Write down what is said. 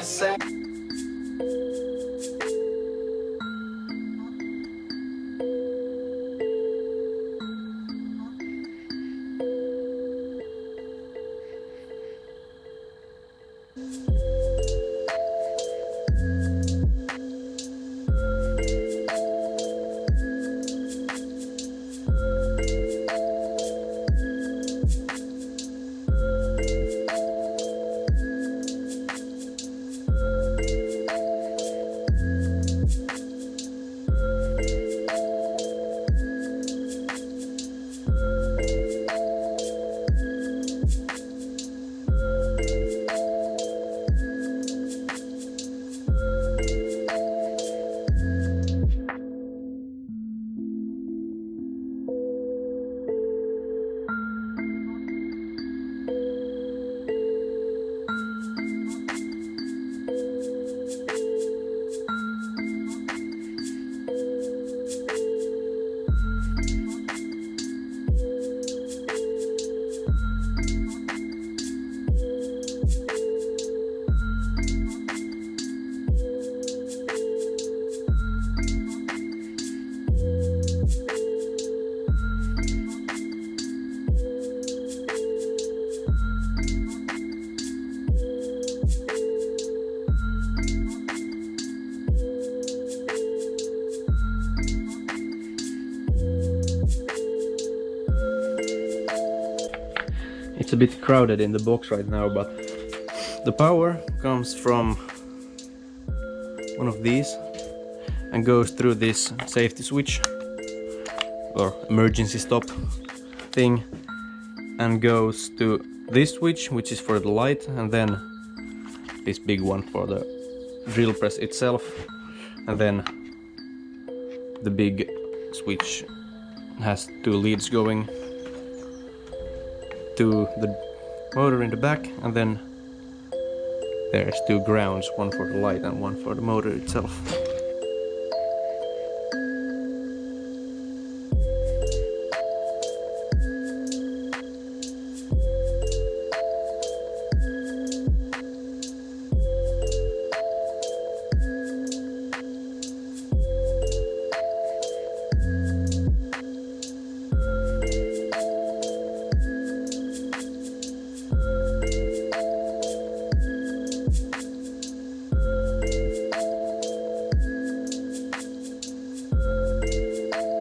say. It's a bit crowded in the box right now, but the power comes from one of these and goes through this safety switch or emergency stop thing and goes to this switch, which is for the light, and then this big one for the drill press itself, and then the big switch has two leads going to the motor in the back, and then there's two grounds, one for the light and one for the motor itself.